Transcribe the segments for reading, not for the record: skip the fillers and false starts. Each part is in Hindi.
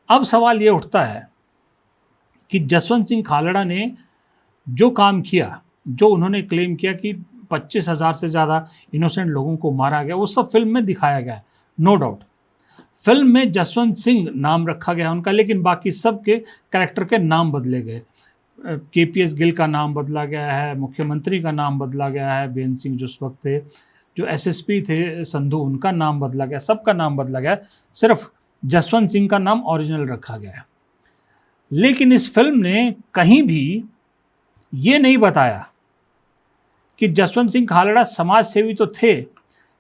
अब सवाल ये उठता है कि जसवंत सिंह खालड़ा ने जो काम किया, जो उन्होंने क्लेम किया कि 25,000 से ज़्यादा इनोसेंट लोगों को मारा गया, वो सब फिल्म में दिखाया गया है, नो डाउट। फिल्म में जसवंत सिंह नाम रखा गया उनका, लेकिन बाकी सब के कैरेक्टर के नाम बदले गए। केपीएस गिल का नाम बदला गया है, मुख्यमंत्री का नाम बदला गया है, बेन सिंह जो उस वक्त थे, जो एसएसपी थे संधू, उनका नाम बदला गया, सबका नाम बदला गया, सिर्फ जसवंत सिंह का नाम ओरिजिनल रखा गया है। लेकिन इस फिल्म ने कहीं भी ये नहीं बताया कि जसवंत सिंह खालड़ा समाज सेवी तो थे,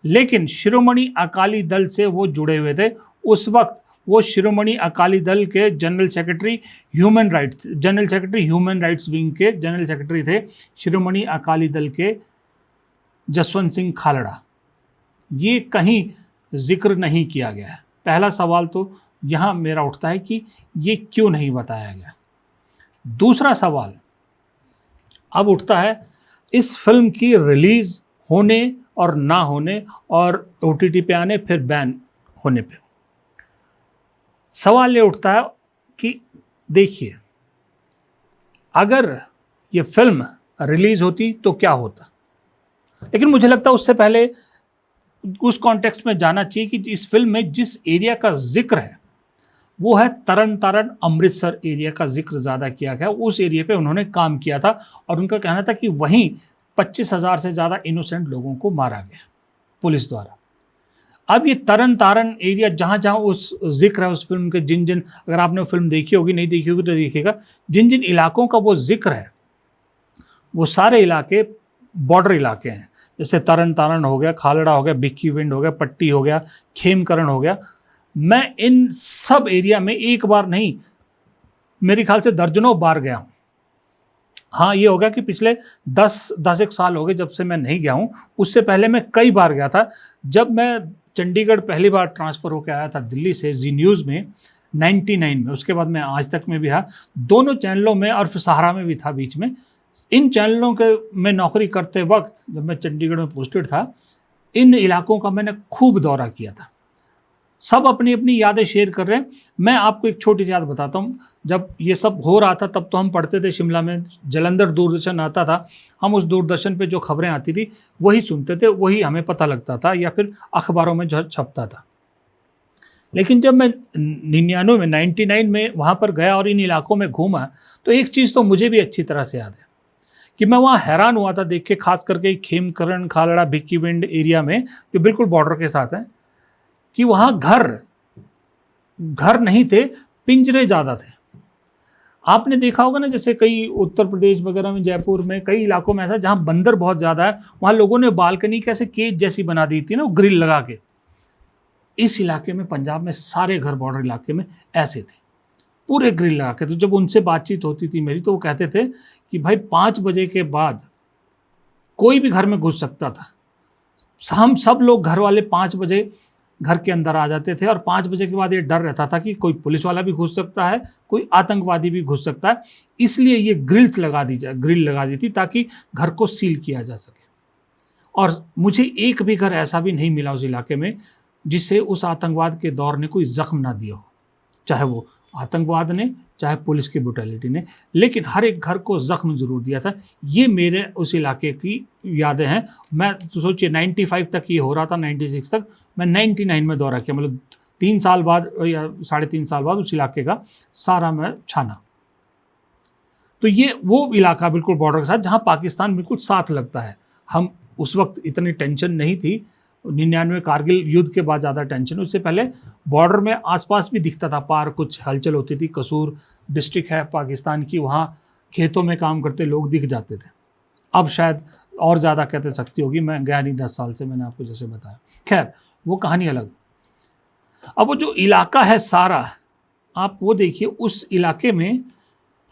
लेकिन शिरोमणि अकाली दल से वो जुड़े हुए थे। उस वक्त वो शिरोमणि अकाली दल के general secretary human rights wing के जनरल सेक्रेटरी थे, शिरोमणि अकाली दल के जसवंत सिंह खालड़ा। ये कहीं जिक्र नहीं किया गया है। पहला सवाल तो यहाँ मेरा उठता है कि ये क्यों नहीं बताया गया। दूसरा सवाल अब उठता है इस फिल्म की रिलीज होने और ना होने और ओटीटी पे आने फिर बैन होने पे सवाल ये उठता है कि देखिए, अगर ये फिल्म रिलीज होती तो क्या होता। लेकिन मुझे लगता है उससे पहले उस कॉन्टेक्स्ट में जाना चाहिए कि इस फिल्म में जिस एरिया का जिक्र है वो है तरन तारण अमृतसर एरिया का जिक्र ज़्यादा किया गया। उस एरिया पे उन्होंने काम किया था और उनका कहना था कि वहीं 25,000 से ज़्यादा इनोसेंट लोगों को मारा गया पुलिस द्वारा। अब ये तरन तारण एरिया जहाँ जहाँ उस जिक्र है उस फिल्म के, जिन जिन, अगर आपने फिल्म देखी होगी, नहीं देखी होगी तो देखिएगा, जिन जिन इलाकों का वो जिक्र है वो सारे इलाके बॉर्डर इलाके हैं। जैसे तरन तारण हो गया, खालड़ा हो गया, भिक्कीविंड हो गया, पट्टी हो गया, खेमकरण हो गया। मैं इन सब एरिया में एक बार नहीं, मेरे ख्याल से दर्जनों बार गया हूँ। हाँ, ये हो गया कि पिछले 10 एक साल हो गए जब से मैं नहीं गया हूँ। उससे पहले मैं कई बार गया था। जब मैं चंडीगढ़ पहली बार ट्रांसफ़र होकर आया था दिल्ली से जी न्यूज़ में 99 में, उसके बाद मैं आज तक में भी था, दोनों चैनलों में, और फिर सहारा में भी था बीच में। इन चैनलों के मैं नौकरी करते वक्त जब मैं चंडीगढ़ में पोस्टेड था, इन इलाकों का मैंने खूब दौरा किया था। सब अपनी अपनी यादें शेयर कर रहे हैं। मैं आपको एक छोटी सी याद बताता हूँ। जब ये सब हो रहा था तब तो हम पढ़ते थे शिमला में, जलंधर दूरदर्शन आता था, हम उस दूरदर्शन पे जो खबरें आती थी वही सुनते थे, वही हमें पता लगता था, या फिर अखबारों में जो छपता था। लेकिन जब मैं 99 में वहाँ पर गया और इन इलाकों में घूमा, तो एक चीज़ तो मुझे भी अच्छी तरह से याद है कि मैं वहाँ हैरान हुआ था देख के, खास करके खेमकरण, खालड़ा, भिक्कीविंड एरिया में जो बिल्कुल बॉर्डर के साथ है, कि वहाँ घर नहीं थे, पिंजरे ज़्यादा थे। आपने देखा होगा ना, जैसे कई उत्तर प्रदेश वगैरह में, जयपुर में, कई इलाकों में ऐसा जहाँ बंदर बहुत ज़्यादा है, वहाँ लोगों ने बालकनी कैसे केज जैसी बना दी थी ना, वो ग्रिल लगा के। इस इलाके में, पंजाब में, सारे घर बॉर्डर इलाके में ऐसे थे, पूरे ग्रिल लगा के। तो जब उनसे बातचीत होती थी मेरी, तो वो कहते थे कि भाई 5 बजे के बाद कोई भी घर में घुस सकता था। हम सब लोग घर वाले 5 बजे घर के अंदर आ जाते थे, और 5 बजे के बाद ये डर रहता था कि कोई पुलिस वाला भी घुस सकता है, कोई आतंकवादी भी घुस सकता है। इसलिए ये ग्रिल लगा दी थी ताकि घर को सील किया जा सके। और मुझे एक भी घर ऐसा भी नहीं मिला उस इलाके में जिससे उस आतंकवाद के दौर ने कोई जख्म ना दिया हो, चाहे वो आतंकवाद ने, चाहे पुलिस की ब्रुटैलिटी ने, लेकिन हर एक घर को जख्म जरूर दिया था। ये मेरे उस इलाके की यादें हैं। मैं तो सोचिए 95 तक ये हो रहा था, 96 तक मैं 99 में दौरा किया, मतलब 3 साल बाद या 3.5 साल बाद उस इलाके का सारा मैं छाना। तो ये वो इलाका बिल्कुल बॉर्डर के साथ जहाँ पाकिस्तान बिल्कुल साथ लगता है। हम उस वक्त इतनी टेंशन नहीं थी, 99 कारगिल युद्ध के बाद ज़्यादा टेंशन, उससे पहले बॉर्डर में आसपास भी दिखता था, पार कुछ हलचल होती थी। कसूर डिस्ट्रिक्ट है पाकिस्तान की, वहाँ खेतों में काम करते लोग दिख जाते थे। अब शायद और ज़्यादा कहते सकती होगी, मैं गया नहीं 10 साल से, मैंने आपको जैसे बताया। खैर, वो कहानी अलग। अब वो जो इलाका है सारा, आप वो देखिए, उस इलाके में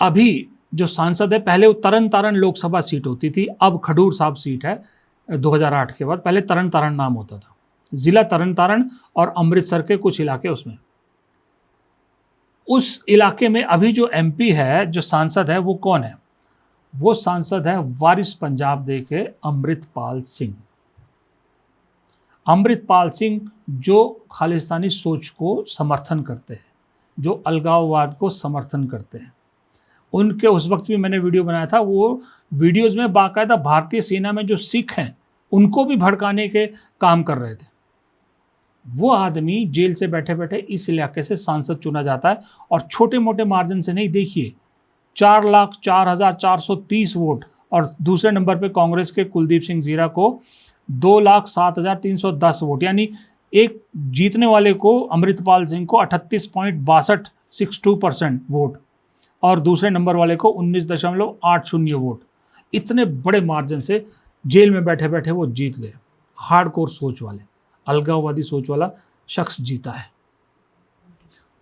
अभी जो सांसद है, पहले वो तरन तारण लोकसभा सीट होती थी, अब खडूर साहब सीट है 2008 के बाद। पहले तरन तारण नाम होता था, जिला तरन तारण और अमृतसर के कुछ इलाके उसमें। उस इलाके में अभी जो एमपी है, जो सांसद है, वो कौन है? वो सांसद है वारिस पंजाब दे के अमृतपाल सिंह। अमृतपाल सिंह जो खालिस्तानी सोच को समर्थन करते हैं, जो अलगाववाद को समर्थन करते हैं। उनके उस वक्त भी मैंने वीडियो बनाया था, वो वीडियोज़ में बाकायदा भारतीय सेना में जो सिख हैं उनको भी भड़काने के काम कर रहे थे। वो आदमी जेल से बैठे बैठे इस इलाके से सांसद चुना जाता है और छोटे मोटे मार्जिन से नहीं। देखिए 4,04,430 वोट, और दूसरे नंबर पे कांग्रेस के कुलदीप सिंह जीरा को 2,07,310 वोट, यानी एक जीतने वाले को अमृतपाल सिंह को 38.62% वोट और दूसरे नंबर वाले को 19.80 वोट। इतने बड़े मार्जिन से जेल में बैठे बैठे वो जीत गए। हार्डकोर सोच वाले, अलगाववादी सोच वाला शख्स जीता है।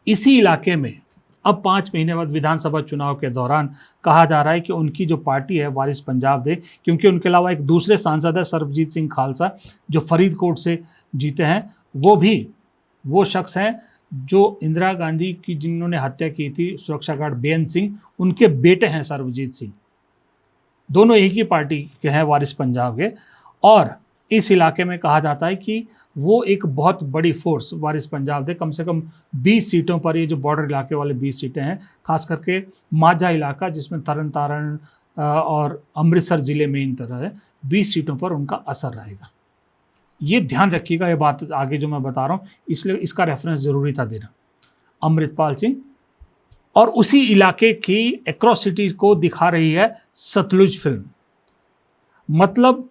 इसी इलाके में अब 5 महीने बाद विधानसभा चुनाव के दौरान कहा जा रहा है कि उनकी जो पार्टी है वारिस पंजाब दे, क्योंकि उनके अलावा एक दूसरे सांसद है सरबजीत सिंह खालसा जो फरीदकोट से जीते हैं, वो शख्स हैं जो इंदिरा गांधी की जिन्होंने हत्या की थी, सुरक्षा गार्ड बेअंत सिंह, उनके बेटे हैं सरबजीत सिंह। दोनों एक ही पार्टी के हैं, वारिस पंजाब के। और इस इलाके में कहा जाता है कि वो एक बहुत बड़ी फोर्स वारिस पंजाब दे, कम से कम 20 सीटों पर, ये जो बॉर्डर इलाके वाले 20 सीटें हैं, खास करके माझा इलाका जिसमें तरन तारण और अमृतसर ज़िले में इन तरह है, 20 सीटों पर उनका असर रहेगा। ये ध्यान रखिएगा, ये बात आगे जो मैं बता रहा हूँ, इसलिए इसका रेफरेंस ज़रूरी था देना। अमृतपाल सिंह और उसी इलाके की एट्रोसिटी को दिखा रही है सतलुज फिल्म। मतलब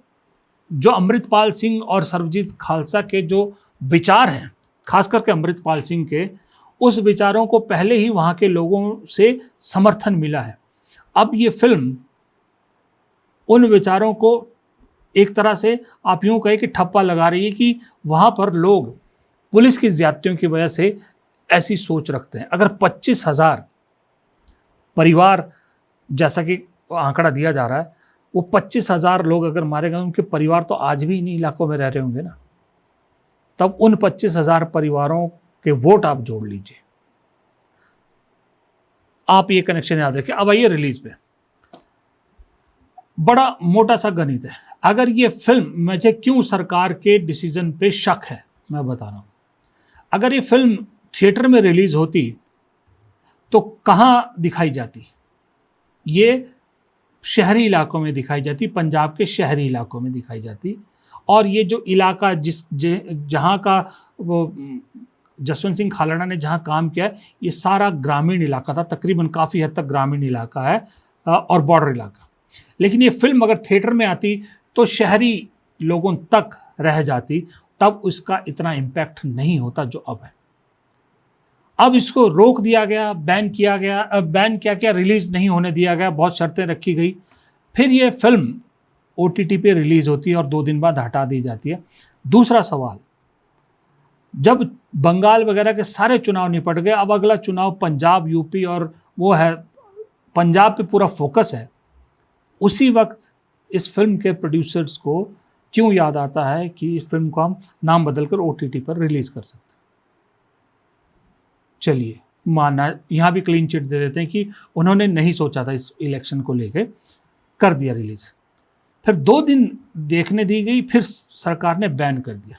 जो अमृतपाल सिंह और सरबजीत खालसा के जो विचार हैं, खास करके अमृतपाल सिंह के, उस विचारों को पहले ही वहाँ के लोगों से समर्थन मिला है। अब ये फिल्म उन विचारों को एक तरह से आप यूँ कहें कि ठप्पा लगा रही है कि वहाँ पर लोग पुलिस की ज़्यादतियों की वजह से ऐसी सोच रखते हैं। अगर 25,000 परिवार, जैसा कि आंकड़ा दिया जा रहा है, वो 25,000 लोग अगर मारे गए, उनके परिवार तो आज भी इन्हीं इलाकों में रह रहे होंगे ना, तब उन 25,000 परिवारों के वोट आप जोड़ लीजिए। आप ये कनेक्शन याद रखिए। अब आइए रिलीज पे। बड़ा मोटा सा गणित है। अगर ये फिल्म, मुझे क्यों सरकार के डिसीजन पे शक है मैं बता रहा हूं। अगर ये फिल्म थिएटर में रिलीज होती तो कहां दिखाई जाती? ये शहरी इलाकों में दिखाई जाती, पंजाब के शहरी इलाकों में दिखाई जाती। और ये जो इलाका जहाँ का वो जसवंत सिंह खालड़ा ने जहाँ काम किया है, ये सारा ग्रामीण इलाका था, तकरीबन काफ़ी हद तक ग्रामीण इलाका है और बॉर्डर इलाका। लेकिन ये फिल्म अगर थिएटर में आती तो शहरी लोगों तक रह जाती, तब उसका इतना इम्पैक्ट नहीं होता जो अब है। अब इसको रोक दिया गया, बैन किया गया। अब बैन क्या रिलीज़ नहीं होने दिया गया, बहुत शर्तें रखी गई। फिर ये फिल्म OTT पे रिलीज़ होती है और 2 दिन बाद हटा दी जाती है। दूसरा सवाल, जब बंगाल वगैरह के सारे चुनाव निपट गए, अब अगला चुनाव पंजाब, यूपी और वो है, पंजाब पे पूरा फोकस है। उसी वक्त इस फिल्म के प्रोड्यूसर्स को क्यों याद आता है कि इस फिल्म को हम नाम बदलकर OTT पर रिलीज़ कर सकते? चलिए माना, यहाँ भी क्लीन चिट दे देते हैं कि उन्होंने नहीं सोचा था इस इलेक्शन को लेके, कर दिया रिलीज़। फिर 2 दिन देखने दी गई, फिर सरकार ने बैन कर दिया।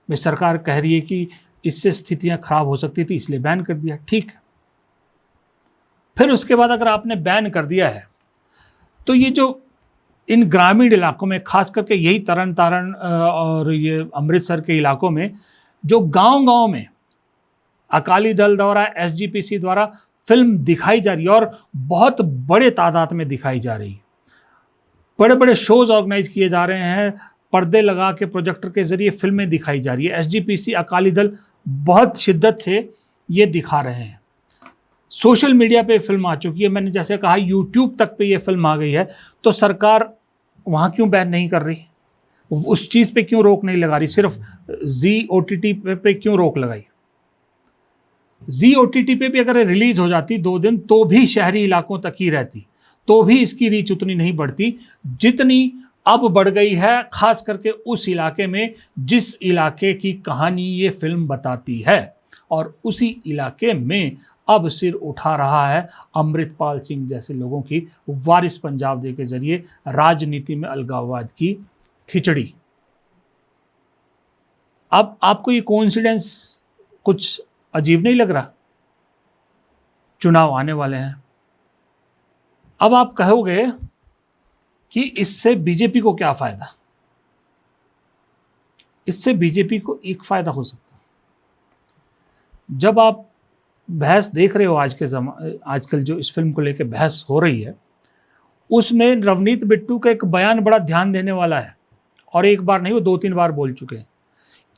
भाई सरकार कह रही है कि इससे स्थितियाँ खराब हो सकती थी इसलिए बैन कर दिया, ठीक है। फिर उसके बाद अगर आपने बैन कर दिया है तो ये जो इन ग्रामीण इलाकों में, खास करके यही तरन तारण और ये अमृतसर के इलाकों में, जो गांव-गांव में अकाली दल द्वारा, SGPC द्वारा फिल्म दिखाई जा रही है और बहुत बड़े तादाद में दिखाई जा रही है। बड़े बड़े शोज ऑर्गेनाइज किए जा रहे हैं, पर्दे लगा के प्रोजेक्टर के जरिए फिल्में दिखाई जा रही है। SGPC, अकाली दल बहुत शिद्दत से ये दिखा रहे हैं। सोशल मीडिया पे फिल्म आ चुकी है, मैंने जैसे कहा YouTube तक पे ये फिल्म आ गई है, तो सरकार वहाँ क्यों बैन नहीं कर रही? उस चीज़ पे क्यों रोक नहीं लगा रही? सिर्फ Zee OTT पे क्यों रोक लगाई? Zee OTT पे भी अगर रिलीज हो जाती 2 दिन, तो भी शहरी इलाकों तक ही रहती, तो भी इसकी रीच उतनी नहीं बढ़ती जितनी अब बढ़ गई है, खास करके उस इलाके में जिस इलाके की कहानी ये फिल्म बताती है। और उसी इलाके में अब सिर उठा रहा है अमृतपाल सिंह जैसे लोगों की वारिस पंजाब दे के जरिए राजनीति में अलगाववाद की खिचड़ी। अब आपको ये कोइंसिडेंस कुछ अजीब नहीं लग रहा? चुनाव आने वाले हैं। अब आप कहोगे कि इससे बीजेपी को क्या फायदा? इससे बीजेपी को एक फायदा हो सकता है। जब आप बहस देख रहे हो आजकल जो इस फिल्म को लेकर बहस हो रही है, उसमें रवनीत बिट्टू का एक बयान बड़ा ध्यान देने वाला है, और एक बार नहीं, वो 2-3 बार बोल चुके हैं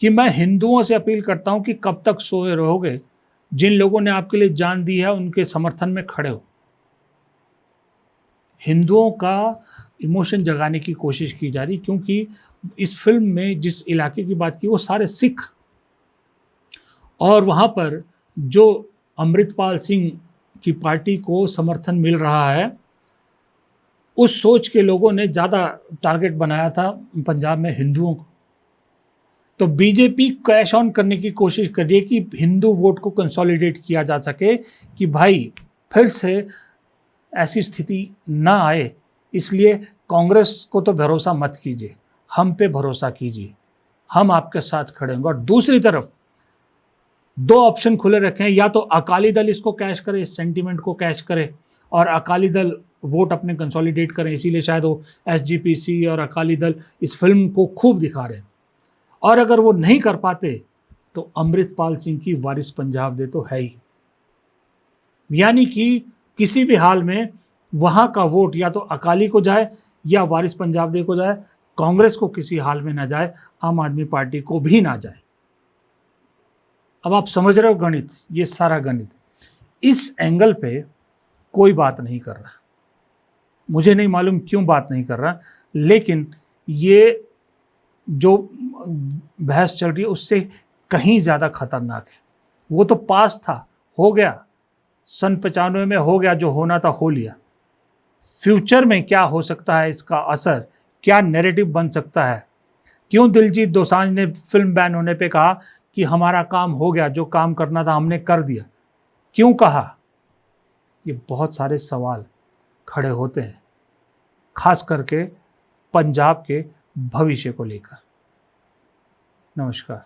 कि मैं हिंदुओं से अपील करता हूं कि कब तक सोए रहोगे, जिन लोगों ने आपके लिए जान दी है उनके समर्थन में खड़े हो। हिंदुओं का इमोशन जगाने की कोशिश की जा रही, क्योंकि इस फिल्म में जिस इलाके की बात की वो सारे सिख, और वहाँ पर जो अमृतपाल सिंह की पार्टी को समर्थन मिल रहा है, उस सोच के लोगों ने ज़्यादा टारगेट बनाया था पंजाब में हिंदुओं को। तो बीजेपी कैश ऑन करने की कोशिश कर रही है कि हिंदू वोट को कंसोलिडेट किया जा सके, कि भाई फिर से ऐसी स्थिति ना आए, इसलिए कांग्रेस को तो भरोसा मत कीजिए, हम पे भरोसा कीजिए, हम आपके साथ खड़े होंगे। और दूसरी तरफ 2 ऑप्शन खुले रखे हैं, या तो अकाली दल इसको कैश करे, इस सेंटीमेंट को कैश करे और अकाली दल वोट अपने कंसोलिडेट करें, इसीलिए शायद वो एसजीपीसी और अकाली दल इस फिल्म को खूब दिखा रहे हैं। और अगर वो नहीं कर पाते तो अमृतपाल सिंह की वारिस पंजाब दे तो है ही, यानी कि किसी भी हाल में वहाँ का वोट या तो अकाली को जाए या वारिस पंजाब दे को जाए, कांग्रेस को किसी हाल में ना जाए, आम आदमी पार्टी को भी ना जाए। अब आप समझ रहे हो गणित, ये सारा गणित। इस एंगल पे कोई बात नहीं कर रहा, मुझे नहीं मालूम क्यों बात नहीं कर रहा, लेकिन ये जो बहस चल रही है उससे कहीं ज़्यादा खतरनाक है। वो तो पास था, हो गया, सन 95 में हो गया, जो होना था हो लिया। फ्यूचर में क्या हो सकता है, इसका असर क्या नैरेटिव बन सकता है? क्यों दिलजीत दोसांझ ने फिल्म बैन होने पे कहा कि हमारा काम हो गया, जो काम करना था हमने कर दिया? क्यों कहा? ये बहुत सारे सवाल खड़े होते हैं, खास करके पंजाब के भविष्य को लेकर। नमस्कार।